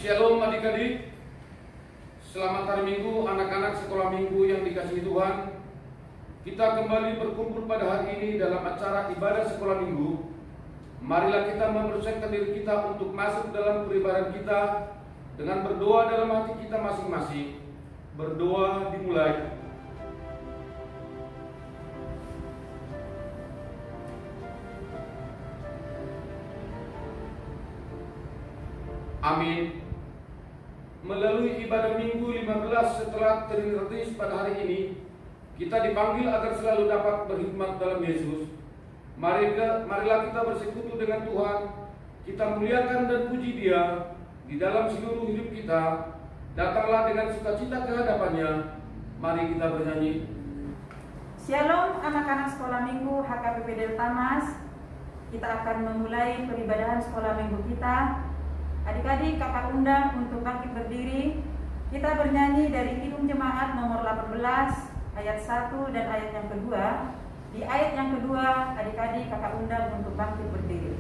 Shalom adik-adik. Selamat hari Minggu anak-anak sekolah minggu yang dikasihi Tuhan. Kita kembali berkumpul pada hari ini dalam acara ibadah sekolah minggu. Marilah kita mempersiapkan diri kita untuk masuk dalam peribadahan kita dengan berdoa dalam hati kita masing-masing. Berdoa dimulai. Amin. Melalui ibadah minggu 15 setelah Trinitatis pada hari ini, kita dipanggil agar selalu dapat berkhidmat dalam Yesus. Marilah kita bersekutu dengan Tuhan, kita muliakan dan puji Dia di dalam seluruh hidup kita. Datanglah dengan sukacita ke hadapannya. Mari kita bernyanyi. Shalom anak-anak sekolah minggu HKBP Delta Mas. Kita akan memulai peribadahan sekolah minggu kita. Adik-adik kakak undang untuk bangkit berdiri. Kita bernyanyi dari Kidung Jemaat nomor 18 ayat 1 dan ayat yang kedua. Di ayat yang kedua adik-adik kakak undang untuk bangkit berdiri.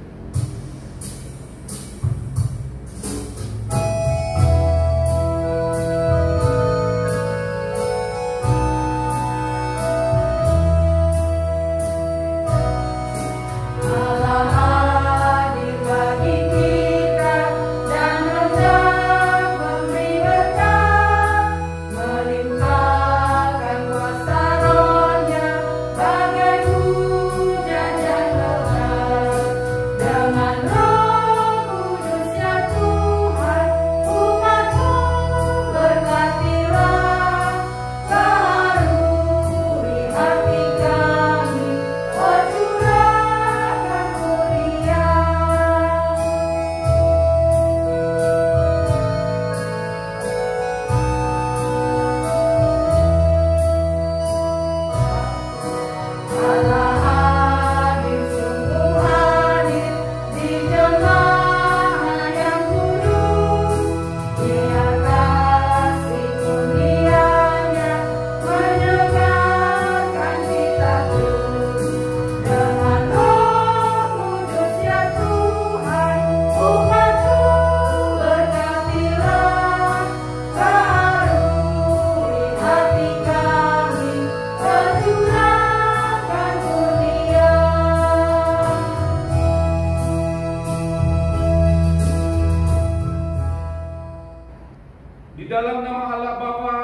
Dalam nama Allah Bapa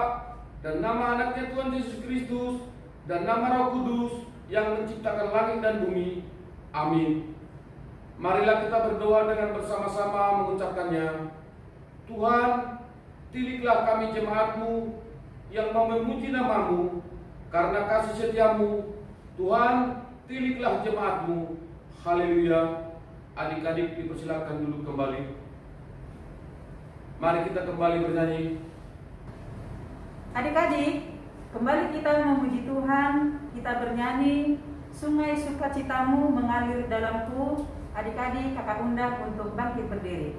dan nama anaknya Tuhan Yesus Kristus dan nama Roh Kudus yang menciptakan langit dan bumi. Amin. Marilah kita berdoa dengan bersama-sama mengucapkannya. Tuhan, tiliklah kami jemaat-Mu yang mau memuji nama-Mu karena kasih setia-Mu. Tuhan, tiliklah jemaat-Mu. Haleluya. Adik-adik dipersilakan duduk kembali. Mari kita kembali bernyanyi. Adik-adik, kembali kita memuji Tuhan. Kita bernyanyi Sungai Sukacitamu mengalir dalamku. Adik-adik kakak undang untuk bangkit berdiri.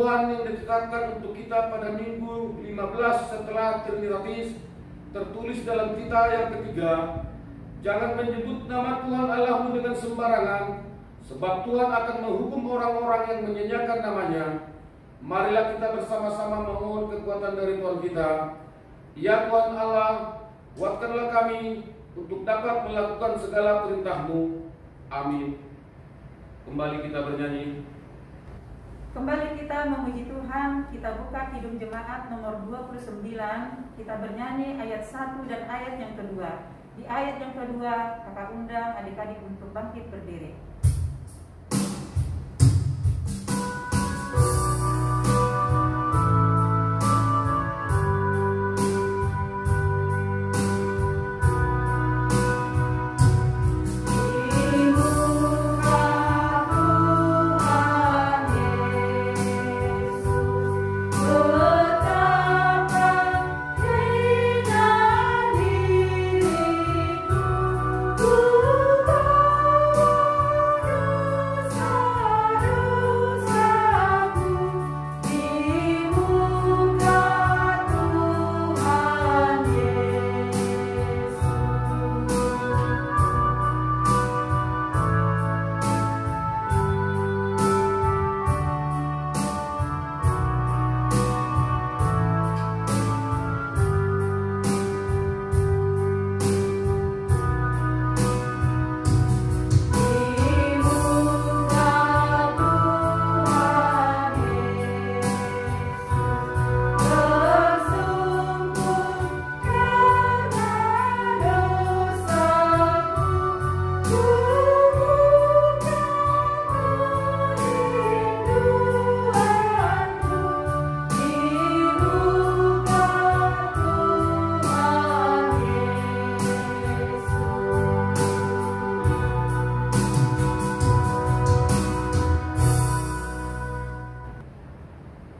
Tuhan yang ditetapkan untuk kita pada minggu 15 setelah Trinitatis tertulis dalam kita yang ketiga, jangan menyebut nama Tuhan Allahmu dengan sembarangan, sebab Tuhan akan menghukum orang-orang yang menyanyiakan namanya. Marilah kita bersama-sama memohon kekuatan dari Tuhan kita. Ya Tuhan Allah, kuatkanlah kami untuk dapat melakukan segala perintah-Mu. Amin. Kembali kita bernyanyi. Kembali kita memuji Tuhan. Kita buka Kidung Jemaat nomor 29. Kita bernyanyi ayat 1 dan ayat yang kedua. Di ayat yang kedua, kakak undang adik-adik untuk bangkit berdiri.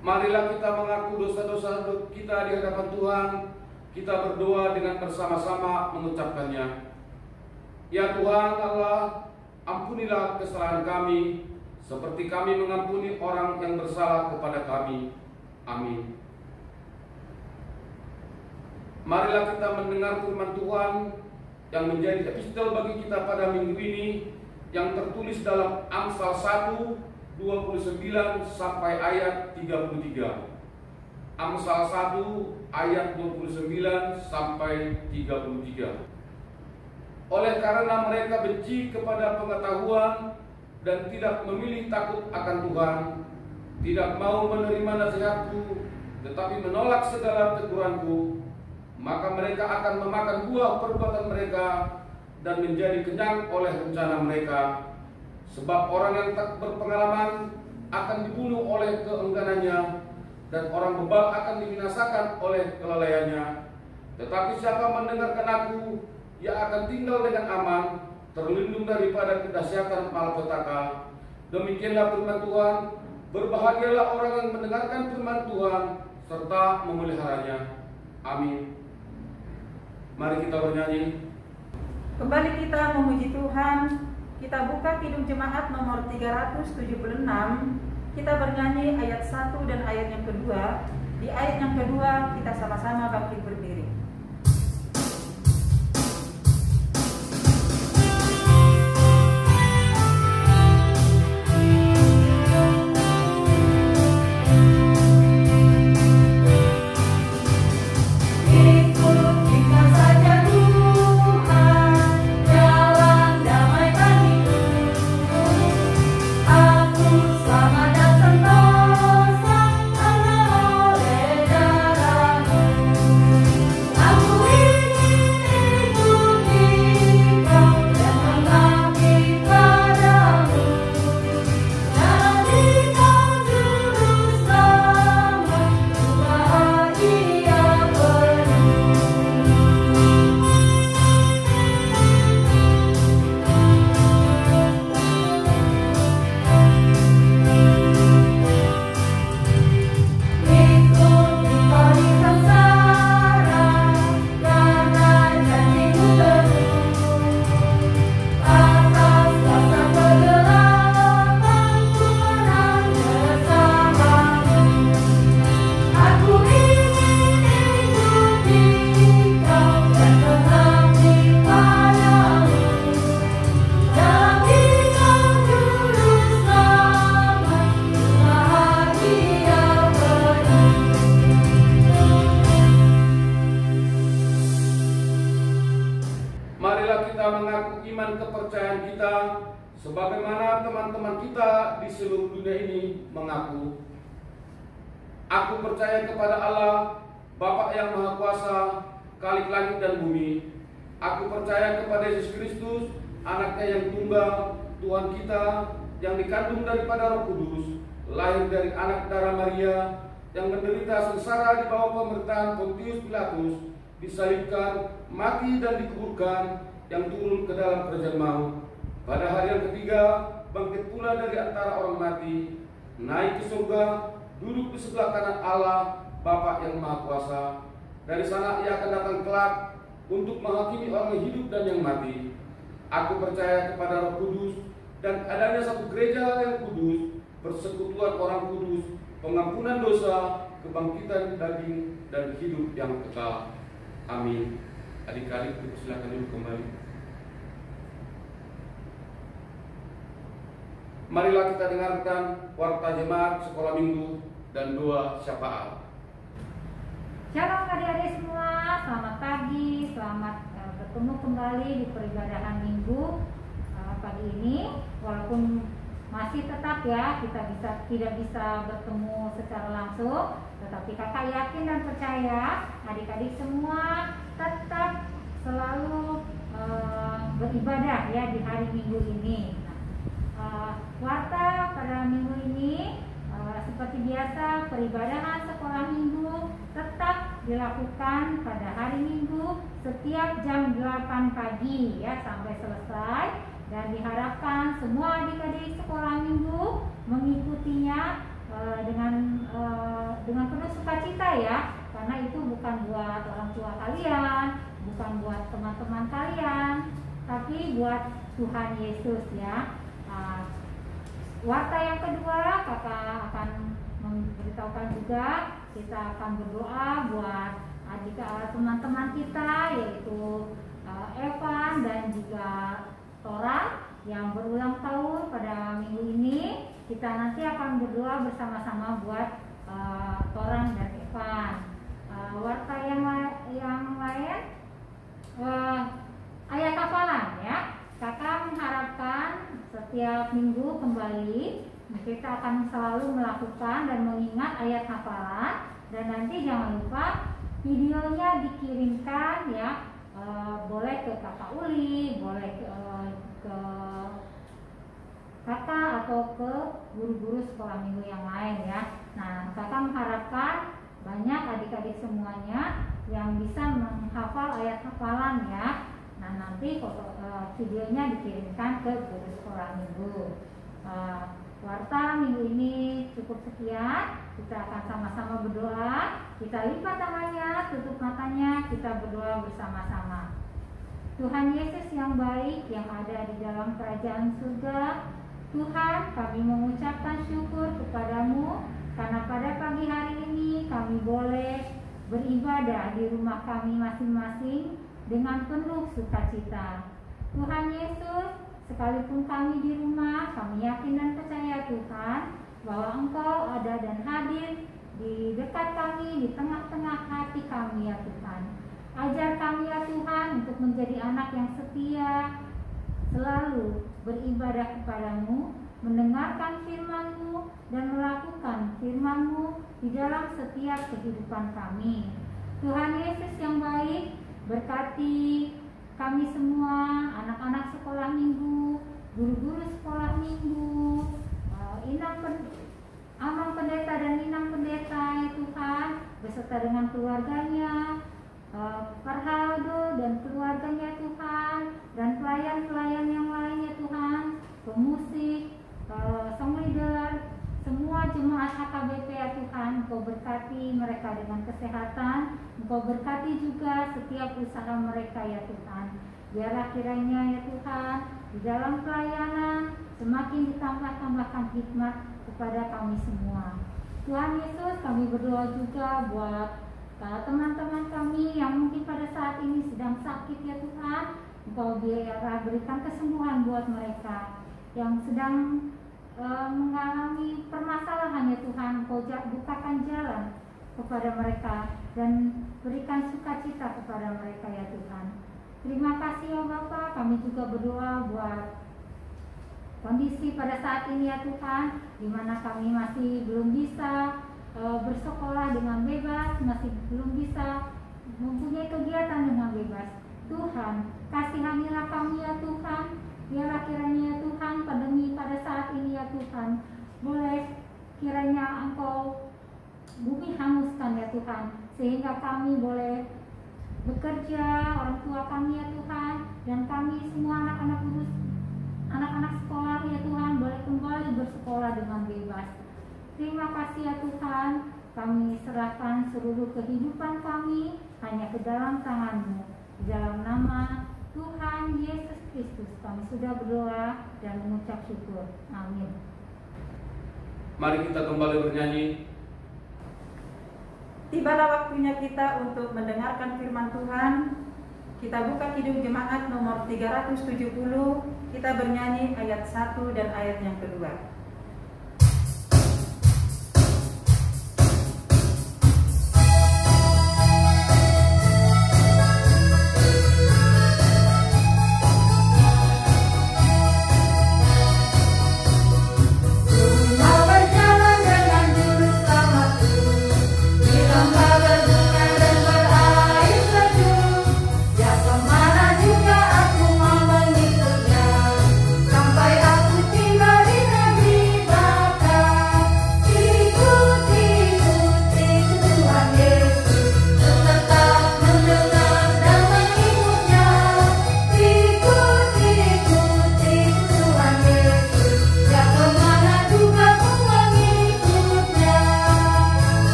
Marilah kita mengaku dosa-dosa kita di hadapan Tuhan. Kita berdoa dengan bersama-sama mengucapkannya. Ya Tuhan Allah, ampunilah kesalahan kami, seperti kami mengampuni orang yang bersalah kepada kami. Amin. Marilah kita mendengar firman Tuhan yang menjadi epistel bagi kita pada minggu ini, yang tertulis dalam Amsal 1:29 sampai ayat 33. Amsal 1 ayat 29 sampai 33. Oleh karena mereka benci kepada pengetahuan dan tidak memilih takut akan Tuhan, tidak mau menerima nasihatku, tetapi menolak segala teguranku, maka mereka akan memakan buah perbuatan mereka dan menjadi kenyang oleh rencana mereka. Sebab orang yang tak berpengalaman akan dibunuh oleh keengganannya, dan orang bebal akan dibinasakan oleh kelalaiannya. Tetapi siapa mendengarkan aku, ia akan tinggal dengan aman, terlindung daripada kedahsyatan malapetaka. Demikianlah firman Tuhan. Berbahagialah orang yang mendengarkan firman Tuhan serta memeliharanya. Amin. Mari kita bernyanyi. Kembali kita memuji Tuhan. Kita buka Kidung Jemaat nomor 376. Kita bernyanyi ayat 1 dan ayat yang kedua. Di ayat yang kedua kita sama-sama bangkit berdiri. Aku iman kepercayaan kita, sebagaimana teman-teman kita di seluruh dunia ini mengaku. Aku percaya kepada Allah, Bapa yang Maha Kuasa, Khalik langit dan bumi. Aku percaya kepada Yesus Kristus, Anaknya yang tunggal, Tuhan kita, yang dikandung daripada Roh Kudus, lahir dari anak darah Maria, yang menderita sengsara di bawah pemerintahan Pontius Pilatus, disalibkan, mati dan dikuburkan, yang turun ke dalam kerajaan maut. Pada hari yang ketiga, bangkit pula dari antara orang mati, naik ke surga, duduk di sebelah kanan Allah, Bapa yang Maha Kuasa. Dari sana ia akan datang kelak untuk menghakimi orang yang hidup dan yang mati. Aku percaya kepada Roh Kudus dan adanya satu gereja yang kudus, persekutuan orang kudus, pengampunan dosa, kebangkitan daging, dan hidup yang kekal. Amin. Adik-adik, silakan duduk kembali. Marilah kita dengarkan warta jemaat sekolah minggu dan doa syafaat. Shalom adik-adik semua, selamat pagi, selamat bertemu kembali di peribadahan minggu pagi ini. Walaupun masih tetap ya kita tidak bisa bertemu secara langsung, tetapi kakak yakin dan percaya adik-adik semua tetap selalu beribadah ya di hari minggu ini. Warta pada minggu ini seperti biasa peribadahan sekolah minggu tetap dilakukan pada hari Minggu setiap jam 8 pagi ya sampai selesai, dan diharapkan semua adik-adik sekolah minggu mengikutinya dengan penuh sukacita ya, karena itu bukan buat orang tua kalian, bukan buat teman-teman kalian, tapi buat Tuhan Yesus ya. Warta yang kedua kakak akan memberitahukan juga, kita akan berdoa buat adik teman-teman kita, yaitu Evan dan juga Tora yang berulang tahun pada minggu ini. Kita nanti akan berdoa bersama-sama buat Tora dan Evan. Warta yang lain ayat hafalan ya. Kakak mengharapkan setiap minggu kembali kita akan selalu melakukan dan mengingat ayat hafalan, dan nanti jangan lupa videonya dikirimkan ya, boleh ke kakak Uli, boleh ke kakak atau ke guru-guru sekolah minggu yang lain ya. Nah, kakak mengharapkan banyak adik-adik semuanya yang bisa menghafal ayat hafalan ya. Nah, nanti videonya dikirimkan ke guru sekolah minggu. Warta minggu ini cukup sekian. Kita akan sama-sama berdoa. Kita lipat tangannya, tutup matanya, kita berdoa bersama-sama. Tuhan Yesus yang baik yang ada di dalam kerajaan surga, Tuhan, kami mengucapkan syukur kepadamu karena pada pagi hari ini kami boleh beribadah di rumah kami masing-masing dengan penuh sukacita. Tuhan Yesus, sekalipun kami di rumah, kami yakin dan percaya Tuhan bahwa Engkau ada dan hadir di dekat kami, di tengah-tengah hati kami ya Tuhan. Ajar kami ya Tuhan untuk menjadi anak yang setia, selalu beribadah kepadamu, mendengarkan firman-Mu dan melakukan firman-Mu di dalam setiap kehidupan kami. Tuhan Yesus yang baik, berkati kami semua, anak-anak sekolah minggu, guru-guru sekolah minggu, Amang Pendeta dan Inang Pendeta ya Tuhan, beserta dengan keluarganya, Farhaldo dan keluarganya Tuhan, dan pelayan-pelayan yang lainnya Tuhan, pemusik, song leader, semua jemaat HKBP ya Tuhan. Engkau berkati mereka dengan kesehatan, Engkau berkati juga setiap usaha mereka ya Tuhan. Biarlah kiranya ya Tuhan, di dalam pelayanan semakin ditambah-tambahkan hikmat kepada kami semua. Tuhan Yesus, kami berdoa juga buat teman-teman kami yang mungkin pada saat ini sedang sakit ya Tuhan. Engkau biarlah berikan kesembuhan buat mereka yang sedang mengalami permasalahan ya Tuhan. Engkau bukakan jalan kepada mereka dan berikan sukacita kepada mereka ya Tuhan. Terima kasih ya Bapak, kami juga berdoa buat kondisi pada saat ini ya Tuhan, di mana kami masih belum bisa bersekolah dengan bebas, masih belum bisa mempunyai kegiatan dengan bebas. Tuhan, kasihanilah kami ya Tuhan, biarlah kiranya ya Tuhan pandemi pada saat ini ya Tuhan, boleh kiranya Engkau bumi hanguskan ya Tuhan, sehingga kami boleh bekerja, orang tua kami ya Tuhan, dan kami semua anak-anak sekolah ya Tuhan boleh kembali bersekolah dengan bebas. Terima kasih ya Tuhan, kami serahkan seluruh kehidupan kami hanya ke dalam tangan-Mu. Di dalam nama Tuhan Yesus Kristus kami sudah berdoa dan mengucap syukur. Amin. Mari kita kembali bernyanyi. Tibalah waktunya kita untuk mendengarkan firman Tuhan. Kita buka Kidung Jemaat nomor 370. Kita bernyanyi ayat 1 dan ayat yang kedua.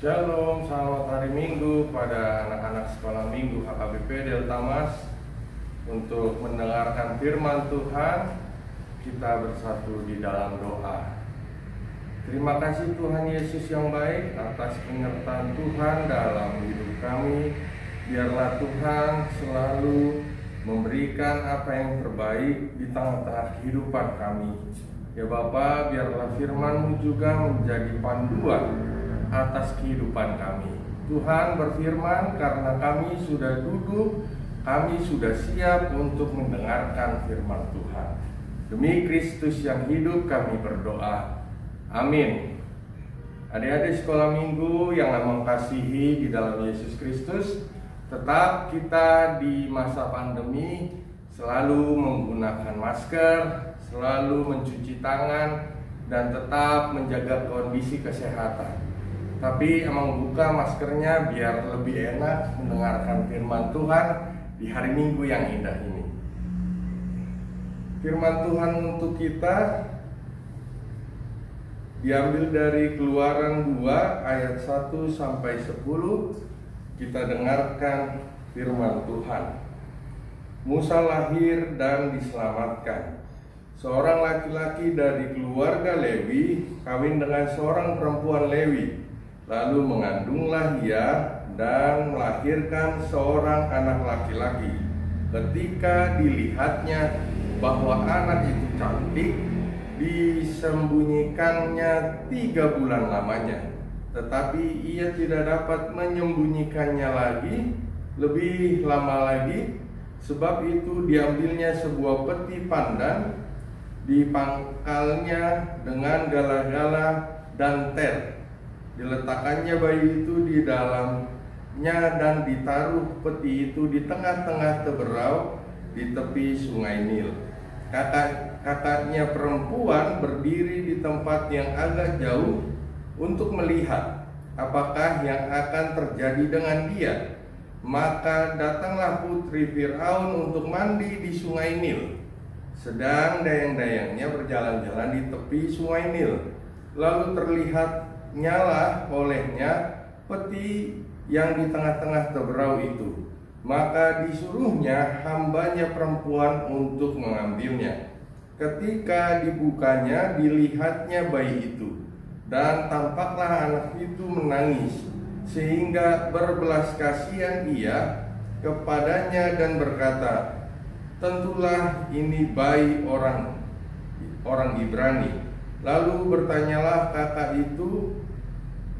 Shalom, selamat hari Minggu pada anak-anak sekolah minggu HKBP Delta Mas. Untuk mendengarkan firman Tuhan, kita bersatu di dalam doa. Terima kasih Tuhan Yesus yang baik atas penyertaan Tuhan dalam hidup kami. Biarlah Tuhan selalu memberikan apa yang terbaik di tengah-tengah kehidupan kami. Ya Bapa, biarlah firman-Mu juga menjadi panduan atas kehidupan kami. Tuhan berfirman, karena kami sudah duduk, kami sudah siap untuk mendengarkan firman Tuhan. Demi Kristus yang hidup kami berdoa. Amin. Adik-adik sekolah minggu yang mengasihi di dalam Yesus Kristus, tetap kita di masa pandemi selalu menggunakan masker, selalu mencuci tangan, dan tetap menjaga kondisi kesehatan. Tapi emang buka maskernya biar lebih enak mendengarkan firman Tuhan di hari Minggu yang indah ini. Firman Tuhan untuk kita diambil dari Keluaran 2 ayat 1 sampai 10. Kita dengarkan firman Tuhan. Musa lahir dan diselamatkan. Seorang laki-laki dari keluarga Lewi kawin dengan seorang perempuan Lewi. Lalu mengandunglah ia dan melahirkan seorang anak laki-laki. Ketika dilihatnya bahwa anak itu cantik, disembunyikannya 3 bulan lamanya. Tetapi ia tidak dapat menyembunyikannya lagi lebih lama lagi. Sebab itu diambilnya sebuah peti pandan, dipangkalnya dengan gala-gala dan tel. Diletakkannya bayi itu di dalamnya dan ditaruh peti itu di tengah-tengah teberau di tepi sungai Nil. Kakaknya perempuan berdiri di tempat yang agak jauh untuk melihat apakah yang akan terjadi dengan dia. Maka datanglah putri Fir'aun untuk mandi di sungai Nil. sedang dayang-dayangnya berjalan-jalan di tepi sungai Nil. Lalu terlihatnya lah olehnya peti yang di tengah-tengah teberau itu. Maka disuruhnya hambanya perempuan untuk mengambilnya. Ketika dibukanya, dilihatnya bayi itu, dan tampaklah anak itu menangis, sehingga berbelas kasihan ia kepadanya dan berkata, tentulah ini bayi orang Ibrani. Lalu bertanyalah kakak itu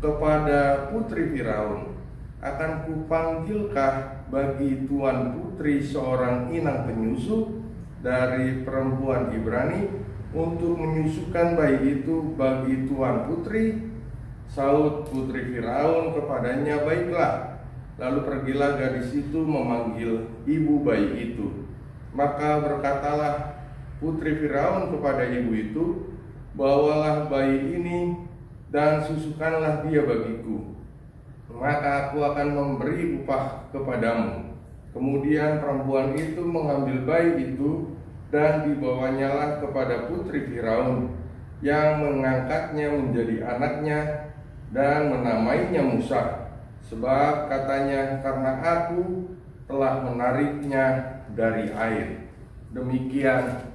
kepada putri Firaun, akan kupanggilkah bagi tuan putri seorang inang penyusu dari perempuan Ibrani untuk menyusukan bayi itu bagi tuan putri? Saud putri Firaun kepadanya, baiklah. Lalu pergilah gadis itu memanggil ibu bayi itu. Maka berkatalah putri Firaun kepada ibu itu, bawalah bayi ini dan susukanlah dia bagiku, maka aku akan memberi upah kepadamu. Kemudian perempuan itu mengambil bayi itu dan dibawanyalah kepada putri Firaun, yang mengangkatnya menjadi anaknya dan menamainya Musa, sebab katanya, karena aku telah menariknya dari air. Demikian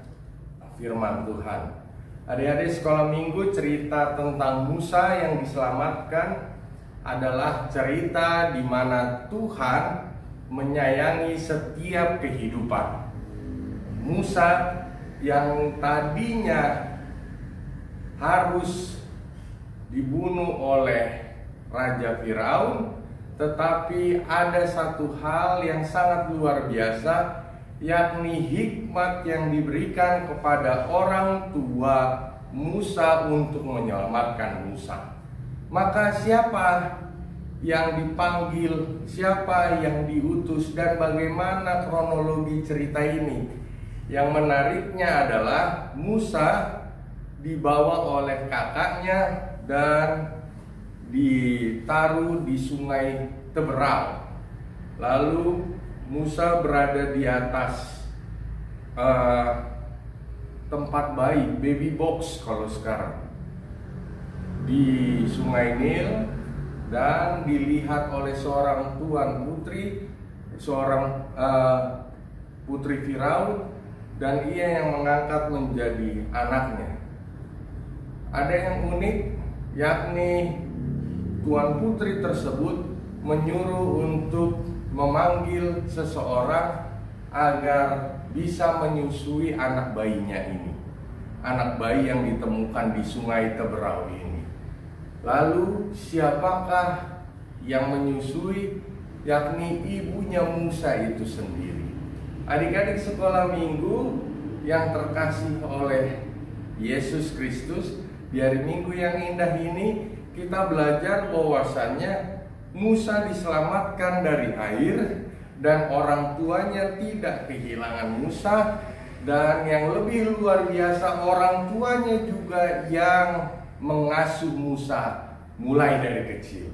firman Tuhan. Adik-adik sekolah minggu, cerita tentang Musa yang diselamatkan adalah cerita di mana Tuhan menyayangi setiap kehidupan. Musa yang tadinya harus dibunuh oleh Raja Firaun, tetapi ada satu hal yang sangat luar biasa, yakni hikmat yang diberikan kepada orang tua Musa untuk menyelamatkan Musa. Maka siapa yang dipanggil, siapa yang diutus, dan bagaimana kronologi cerita ini? Yang menariknya adalah Musa dibawa oleh kakaknya dan ditaruh di sungai Teberau. Lalu Musa berada di atas tempat baby box kalau sekarang, di sungai Nil, dan dilihat oleh seorang tuan putri, seorang putri Firaun, dan ia yang mengangkat menjadi anaknya. Ada yang unik, yakni tuan putri tersebut menyuruh untuk memanggil seseorang agar bisa menyusui anak bayinya ini, anak bayi yang ditemukan di sungai Teberau ini. Lalu siapakah yang menyusui? Yakni ibunya Musa itu sendiri. Adik-adik sekolah minggu yang terkasih oleh Yesus Kristus, di hari Minggu yang indah ini kita belajar bahwasannya Musa diselamatkan dari air dan orang tuanya tidak kehilangan Musa, dan yang lebih luar biasa, orang tuanya juga yang mengasuh Musa mulai dari kecil.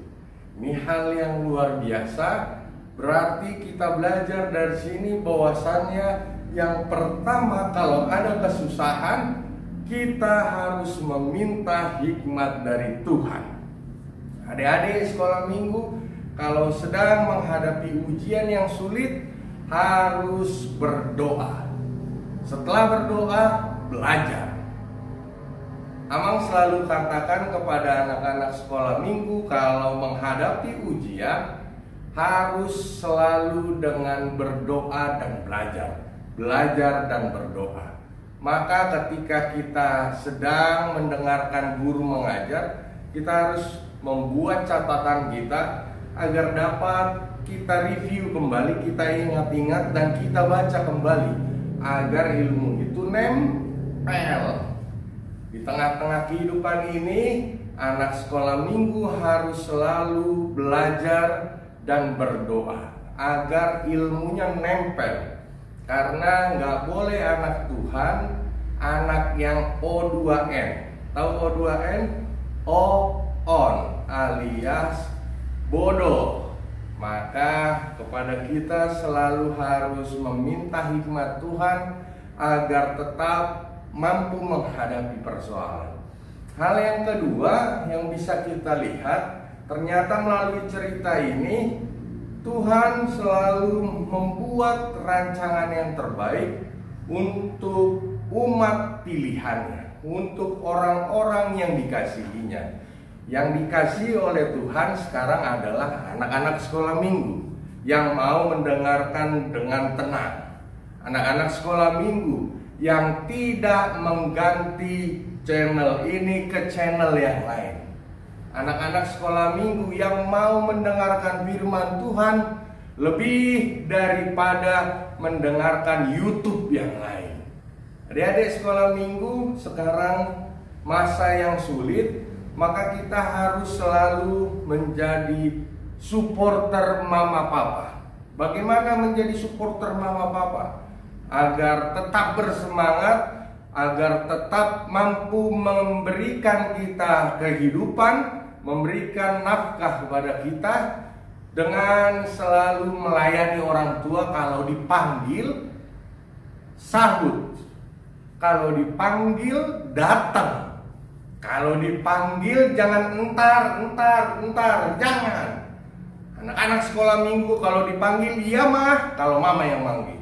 Ini hal yang luar biasa. Berarti kita belajar dari sini bahwasannya yang pertama, kalau ada kesusahan, kita harus meminta hikmat dari Tuhan. Adik-adik sekolah minggu, kalau sedang menghadapi ujian yang sulit, harus berdoa. Setelah berdoa, belajar. Amang selalu katakan kepada anak-anak sekolah minggu, kalau menghadapi ujian, harus selalu dengan berdoa dan belajar. Belajar dan berdoa. Maka ketika kita sedang mendengarkan guru mengajar, kita harus membuat catatan kita agar dapat kita review kembali, kita ingat-ingat, dan kita baca kembali agar ilmu itu nempel. Di tengah-tengah kehidupan ini, anak sekolah minggu harus selalu belajar dan berdoa agar ilmunya nempel. Karena nggak boleh anak Tuhan, anak yang O2N. Tahu O2N? On alias bodoh. Maka kepada kita selalu harus meminta hikmat Tuhan agar tetap mampu menghadapi persoalan. Hal yang kedua yang bisa kita lihat, ternyata melalui cerita ini Tuhan selalu membuat rancangan yang terbaik untuk umat pilihannya, untuk orang-orang yang dikasihinya. Yang dikasihi oleh Tuhan sekarang adalah anak-anak sekolah minggu yang mau mendengarkan dengan tenang. Anak-anak sekolah minggu yang tidak mengganti channel ini ke channel yang lain. Anak-anak sekolah minggu yang mau mendengarkan firman Tuhan lebih daripada mendengarkan YouTube yang lain. Adik-adik sekolah minggu sekarang masa yang sulit, maka kita harus selalu menjadi supporter mama papa. Bagaimana menjadi supporter mama papa? Agar tetap bersemangat, agar tetap mampu memberikan kita kehidupan, memberikan nafkah kepada kita, dengan selalu melayani orang tua. Kalau dipanggil, sahut. Kalau dipanggil, datang. Kalau dipanggil, jangan entar, jangan. Anak-anak sekolah minggu kalau dipanggil, iya mah, kalau mama yang manggil.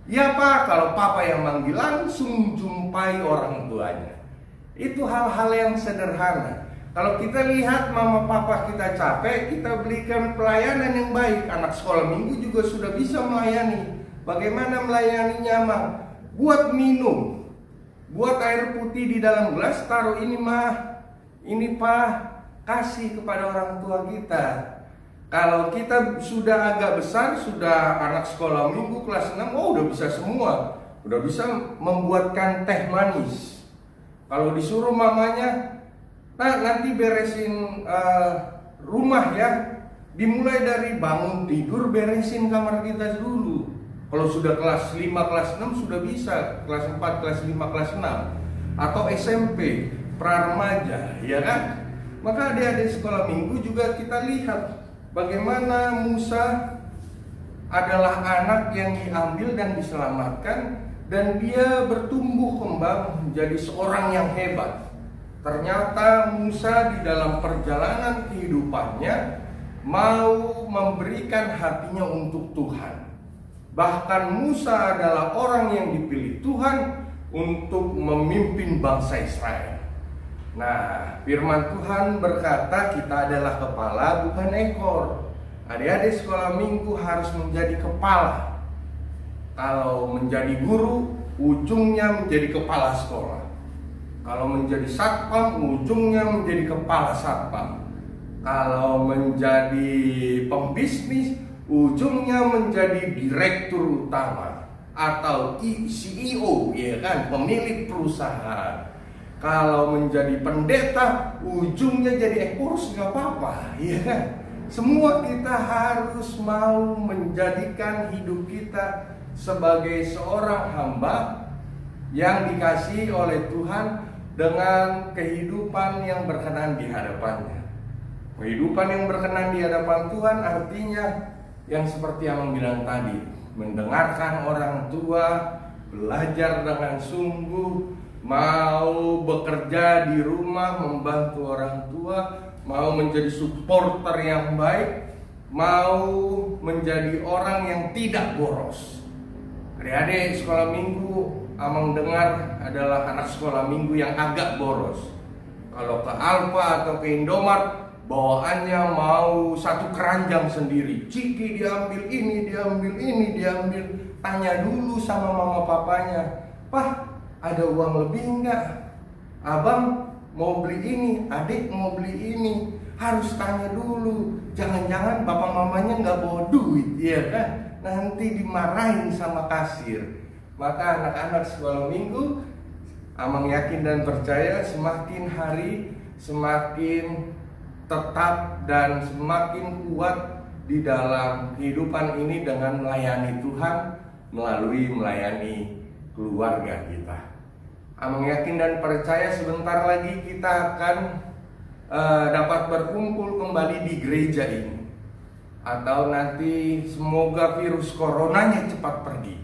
Iya pak, kalau papa yang manggil, langsung jumpai orang tuanya. Itu hal-hal yang sederhana. Kalau kita lihat mama papa kita capek, kita berikan pelayanan yang baik. Anak sekolah minggu juga sudah bisa melayani. Bagaimana melayaninya mah? Buat minum, buat air putih di dalam gelas, taruh ini mah, ini pak, kasih kepada orang tua kita. Kalau kita sudah agak besar, sudah anak sekolah minggu kelas 6, oh udah bisa semua. Udah bisa membuatkan teh manis. Kalau disuruh mamanya, nah nanti beresin rumah ya. Dimulai dari bangun tidur, beresin kamar kita dulu. Kalau sudah kelas 5, kelas 6 sudah bisa. Kelas 4, kelas 5, kelas 6. Atau SMP, pra-remaja, ya kan? Maka adik-adik sekolah minggu juga kita lihat bagaimana Musa adalah anak yang diambil dan diselamatkan, dan dia bertumbuh kembang menjadi seorang yang hebat. Ternyata Musa di dalam perjalanan kehidupannya mau memberikan hatinya untuk Tuhan. Bahkan Musa adalah orang yang dipilih Tuhan untuk memimpin bangsa Israel. Nah, firman Tuhan berkata kita adalah kepala bukan ekor. Adik-adik sekolah minggu harus menjadi kepala. Kalau menjadi guru, ujungnya menjadi kepala sekolah. Kalau menjadi satpam, ujungnya menjadi kepala satpam. Kalau menjadi pembisnis, ujungnya menjadi direktur utama atau CEO, ya kan, pemilik perusahaan. Kalau menjadi pendeta, ujungnya jadi ekors, nggak apa-apa, ya kan? Semua kita harus mau menjadikan hidup kita sebagai seorang hamba yang dikasihi oleh Tuhan dengan kehidupan yang berkenan di hadapannya. Kehidupan yang berkenan di hadapan Tuhan artinya yang seperti yang bilang tadi, mendengarkan orang tua, belajar dengan sungguh, mau bekerja di rumah, membantu orang tua, mau menjadi supporter yang baik, mau menjadi orang yang tidak boros. Adik-adik sekolah minggu, Amang dengar adalah anak sekolah minggu yang agak boros. Kalau ke Alfa atau ke Indomaret, bawaannya mau satu keranjang sendiri. Ciki diambil ini, diambil ini, diambil. Tanya dulu sama mama papanya, "Pak, ada uang lebih enggak? Abang mau beli ini, adik mau beli ini." Harus tanya dulu. Jangan-jangan bapak mamanya nggak bawa duit, ya kan? Nanti dimarahin sama kasir. Maka anak-anak sekolah minggu, Amang yakin dan percaya semakin hari semakin tetap dan semakin kuat di dalam kehidupan ini dengan melayani Tuhan melalui melayani keluarga kita. Amang yakin dan percaya sebentar lagi kita akan dapat berkumpul kembali di gereja ini. Atau nanti semoga virus coronanya cepat pergi.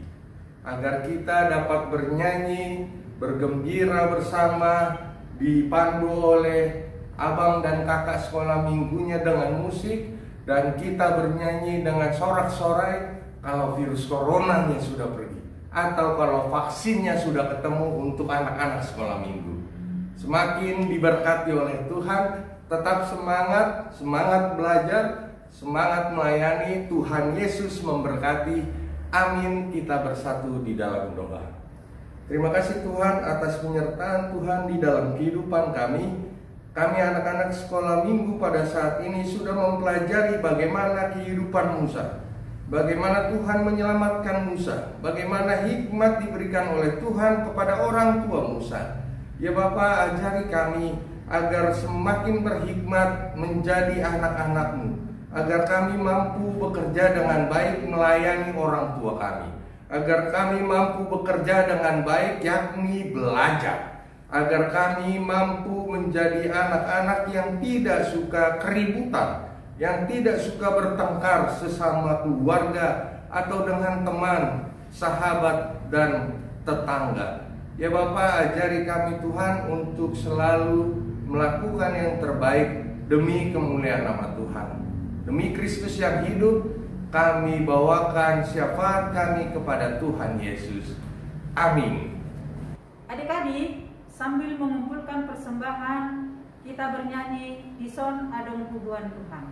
agar kita dapat bernyanyi, bergembira bersama, dipandu oleh abang dan kakak sekolah minggunya dengan musik, dan kita bernyanyi dengan sorak-sorai kalau virus coronanya sudah pergi, atau kalau vaksinnya sudah ketemu untuk anak-anak sekolah minggu. Semakin diberkati oleh Tuhan, tetap semangat belajar, semangat melayani. Tuhan Yesus memberkati. Amin. Kita bersatu di dalam doa. Terima kasih Tuhan atas penyertaan Tuhan di dalam kehidupan kami. Kami anak-anak sekolah minggu pada saat ini sudah mempelajari bagaimana kehidupan Musa, bagaimana Tuhan menyelamatkan Musa, bagaimana hikmat diberikan oleh Tuhan kepada orang tua Musa. Ya Bapa, ajari kami agar semakin berhikmat menjadi anak-anak-Mu, agar kami mampu bekerja dengan baik melayani orang tua kami, agar kami mampu bekerja dengan baik yakni belajar, agar kami mampu menjadi anak-anak yang tidak suka keributan, yang tidak suka bertengkar sesama keluarga atau dengan teman, sahabat, dan tetangga. Ya Bapa, ajari kami Tuhan untuk selalu melakukan yang terbaik demi kemuliaan nama Tuhan. Demi Kristus yang hidup, kami bawakan syafaat kami kepada Tuhan Yesus. Amin. Adik-adik, sambil mengumpulkan persembahan, kita bernyanyi Dison Adong Puguan Tuhan.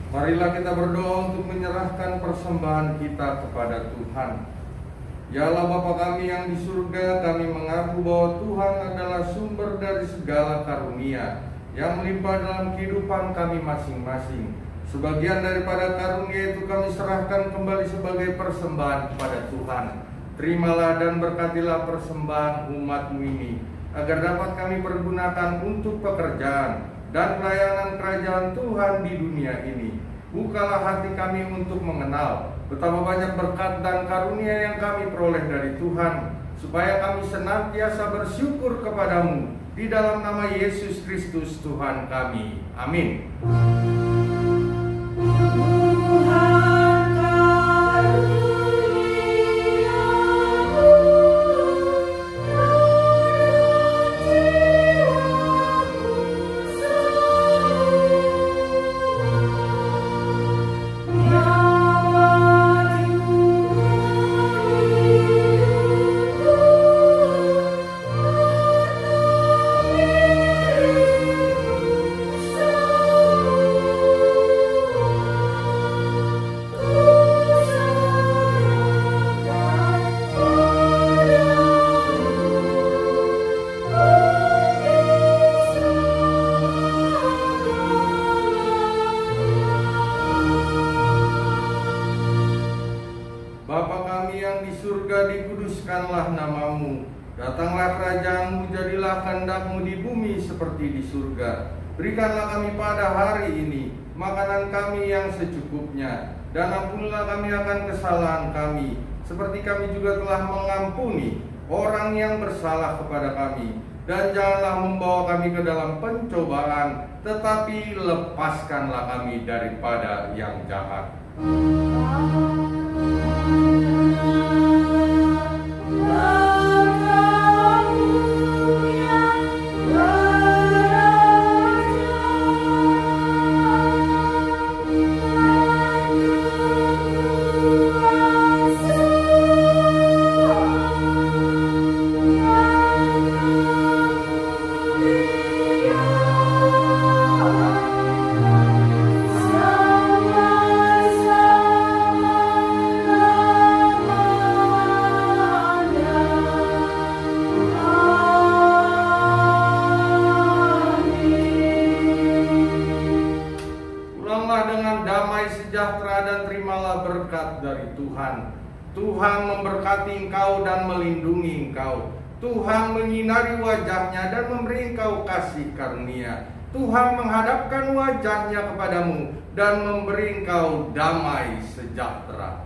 Marilah kita berdoa untuk menyerahkan persembahan kita kepada Tuhan. Ya Allah Bapa kami yang di surga, kami mengaku bahwa Tuhan adalah sumber dari segala karunia yang melimpah dalam kehidupan kami masing-masing. Sebagian daripada karunia itu kami serahkan kembali sebagai persembahan kepada Tuhan. Terimalah dan berkatilah persembahan umat-Mu ini, agar dapat kami pergunakan untuk pekerjaan dan pelayanan kerajaan Tuhan di dunia ini. Bukalah hati kami untuk mengenal betapa banyak berkat dan karunia yang kami peroleh dari Tuhan, supaya kami senantiasa bersyukur kepadamu di dalam nama Yesus Kristus Tuhan kami. Amin. Dikuduskanlah namamu, datanglah kerajaanmu, jadilah kehendak-Mu di bumi seperti di surga. Berikanlah kami pada hari ini makanan kami yang secukupnya, dan ampunilah kami akan kesalahan kami, seperti kami juga telah mengampuni orang yang bersalah kepada kami. Dan janganlah membawa kami ke dalam pencobaan, tetapi lepaskanlah kami daripada yang jahat. Tuhan memberkati engkau dan melindungi engkau. Tuhan menyinari wajahnya dan memberi engkau kasih karunia. Tuhan menghadapkan wajahnya kepadamu dan memberi engkau damai sejahtera.